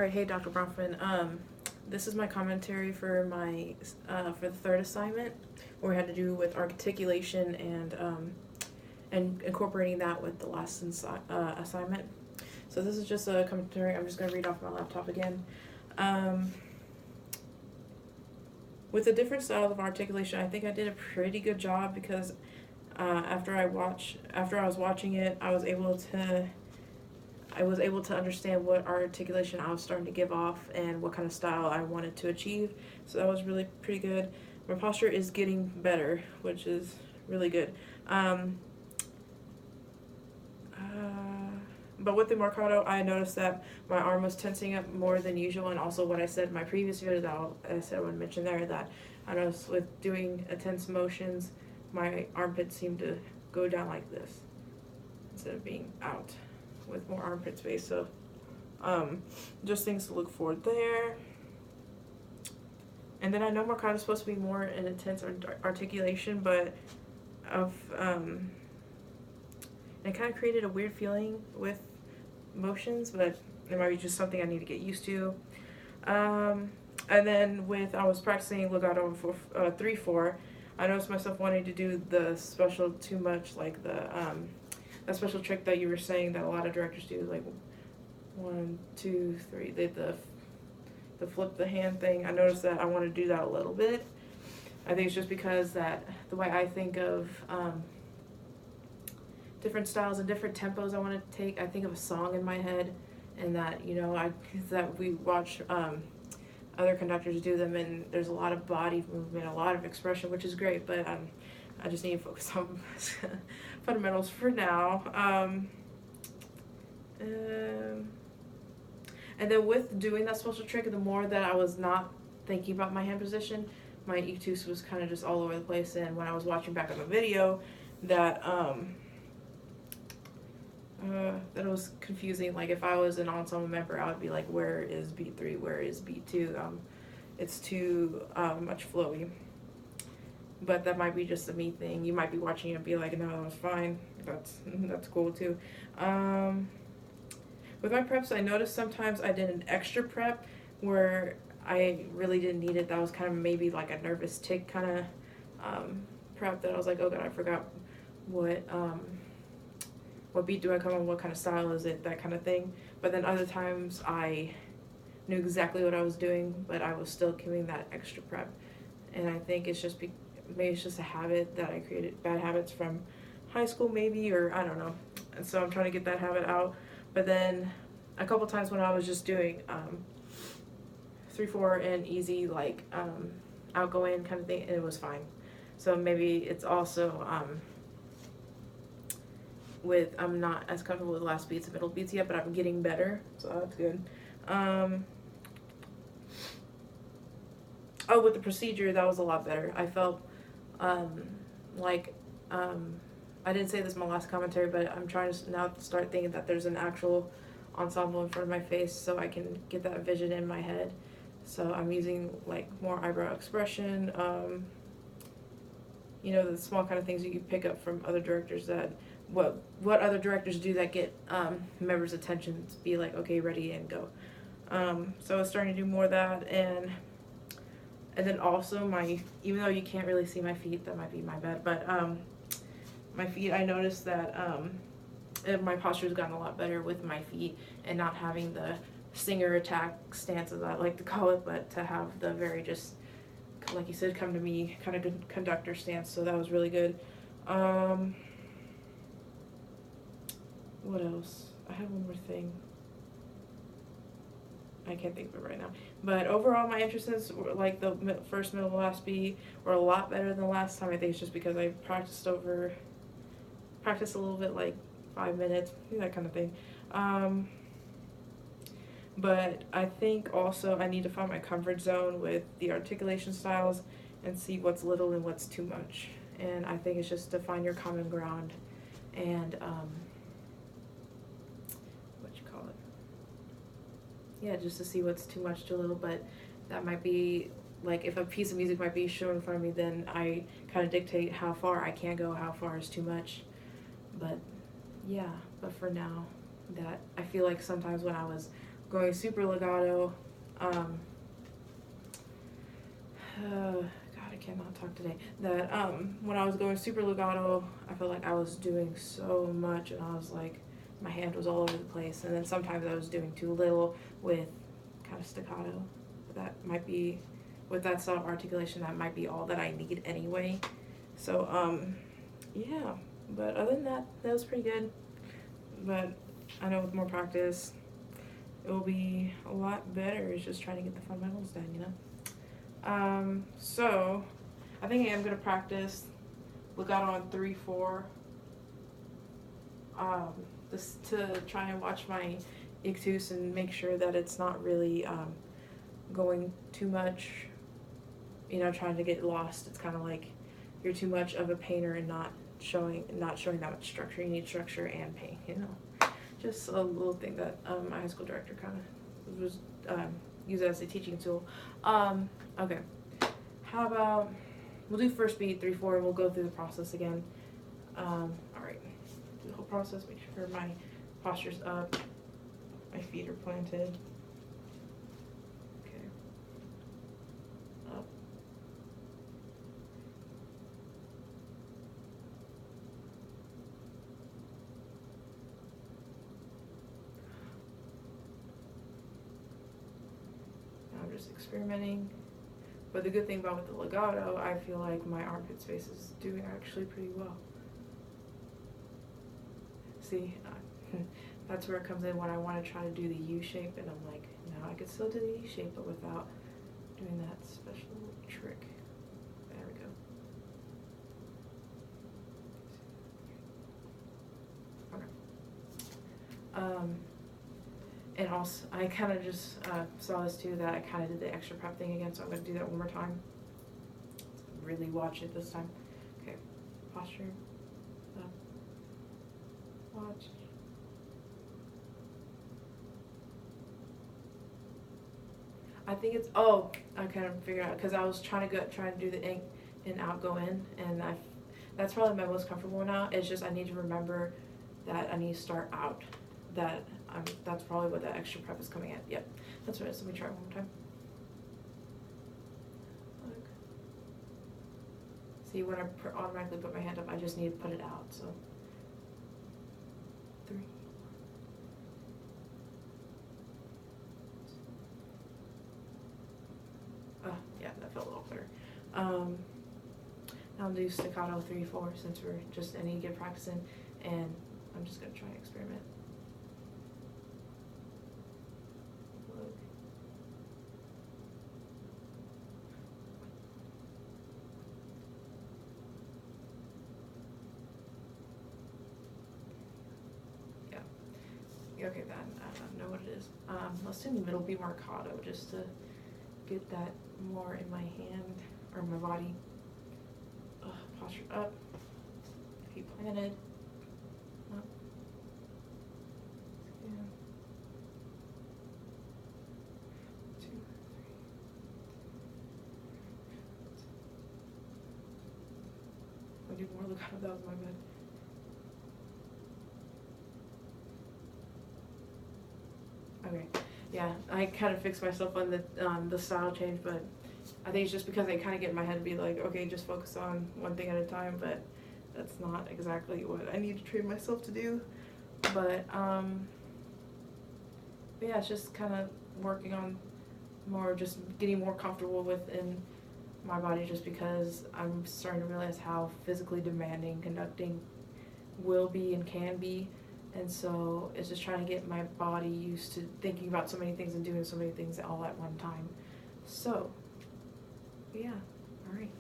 Alright, hey Dr. Bronfman. This is my commentary for my for the third assignment, where we had to do with articulation and incorporating that with the last assignment. So this is just a commentary. I'm just going to read off my laptop again. With the different styles of articulation, I think I did a pretty good job because after I was watching it, I was able to understand what articulation I was starting to give off and what kind of style I wanted to achieve. So that was really pretty good. My posture is getting better, which is really good. But with the Mercado, I noticed that my arm was tensing up more than usual, and also what I said in my previous video that I said I would mention there, that I noticed with doing tense motions, my armpits seem to go down like this instead of being out with more armpit space. So just things to look for there. And then I know Mercado is supposed to be more an intense articulation, but it kind of created a weird feeling with motions, but it might be just something I need to get used to. And then I was practicing legato for 3/4, I noticed myself wanting to do the special too much, like that special trick that you were saying that a lot of directors do, like 1, 2, 3, the flip the hand thing. I noticed that I want to do that a little bit. I think it's just because that the way I think of different styles and different tempos I want to take, I think of a song in my head, and that, you know, that we watch other conductors do them, and there's a lot of body movement, a lot of expression, which is great, but I just need to focus on fundamentals for now. And then with doing that special trick, the more that I was not thinking about my hand position, my ictus was kind of just all over the place. And when I was watching back on the video, that it was confusing. Like if I was an ensemble member, I would be like, where is beat 3, where is beat 2? It's too much flowy. But that might be just a me thing. You might be watching it and be like, no, that was fine. That's cool too. With my preps, I noticed sometimes I did an extra prep where I really didn't need it. That was kind of maybe like a nervous tick kind of prep that I was like, oh god, I forgot what beat do I come on, what kind of style is it, that kind of thing. But then other times I knew exactly what I was doing, but I was still giving that extra prep. And I think it's just maybe it's just a habit that I created, bad habits from high school maybe, or I don't know. And so I'm trying to get that habit out. But then a couple times when I was just doing 3/4 and easy, like outgoing kind of thing, and it was fine. So maybe it's also I'm not as comfortable with last beats and middle beats yet, but I'm getting better, so that's good. Oh, with the procedure, that was a lot better. I felt I didn't say this in my last commentary, but I'm trying to now start thinking that there's an actual ensemble in front of my face so I can get that vision in my head. So I'm using like more eyebrow expression, you know, the small kind of things you can pick up from other directors, that what other directors do that get members' attention to be like, okay, ready and go. So I was starting to do more of that, and then also even though you can't really see my feet, that might be my bad, but my feet, I noticed that my posture has gotten a lot better with my feet, and not having the singer attack stance, as I like to call it, but to have the very just, like you said, come to me kind of conductor stance. So that was really good. What else? I have one more thing. I can't think of it right now. But overall, my entrances were like the first, middle, last beat were a lot better than the last time. I think it's just because I practiced a little bit, like 5 minutes, that kind of thing. But I think also I need to find my comfort zone with the articulation styles and see what's little and what's too much. And I think it's just to find your common ground and yeah, just to see what's too much, too little. But that might be like, if a piece of music might be shown in front of me, then I kind of dictate how far I can go, how far is too much. But yeah, but for now, that I feel like sometimes when I was going super legato. God, I cannot talk today. That when I was going super legato, I felt like I was doing so much, and I was like, my hand was all over the place. And then sometimes I was doing too little with kind of staccato. That might be, with that style of articulation, that might be all that I need anyway. So yeah. But other than that, that was pretty good. But I know with more practice, it will be a lot better. It's just trying to get the fundamentals done, you know. So I think I am gonna practice legato on 3/4. Just to try and watch my ictus and make sure that it's not really going too much. You know, trying to get lost. It's kind of like you're too much of a painter and not showing that much structure. You need structure and paint. You know, just a little thing that my high school director kind of was use it as a teaching tool. Okay, how about we'll do first beat 3/4 and we'll go through the process again. All right, do the whole process. Make sure my posture's up, my feet are planted. Okay, up. Now I'm just experimenting. But the good thing about with the legato, I feel like my armpit space is doing actually pretty well. See, that's where it comes in when I want to try to do the U shape, and I'm like, no, I could still do the U shape, but without doing that special trick. There we go. Okay. And also, I kind of just saw this too, that I kind of did the extra prep thing again, so I'm going to do that one more time. Really watch it this time. Okay, posture, up, watch. I think it's, oh, I kind of figured out, because I was trying to do the in and out, go in, and that's probably my most comfortable now. It's just I need to remember that I need to start out. That's probably what that extra prep is coming at. Yep, that's what it is. Let me try it one more time. Look. See, when I automatically put my hand up, I just need to put it out, so. 3. Yeah, that felt a little clearer. Now I'll do staccato 3/4 since we're just, I need to get practicing, and I'm just gonna try and experiment. Look. Yeah. Okay, then I don't know what it is. Let's do middle beat marcato just to get that more in my hand or my body. Posture up, feet planted, up, yeah. 2, 3. I do more legato, that was my bad. Okay, yeah, I kind of fixed myself on the style change, but I think it's just because I kind of get in my head to be like, okay, just focus on one thing at a time, but that's not exactly what I need to train myself to do. But yeah, it's just kind of working on more, just getting more comfortable within my body, just because I'm starting to realize how physically demanding conducting will be and can be. And so it's just trying to get my body used to thinking about so many things and doing so many things all at one time. So, yeah, all right.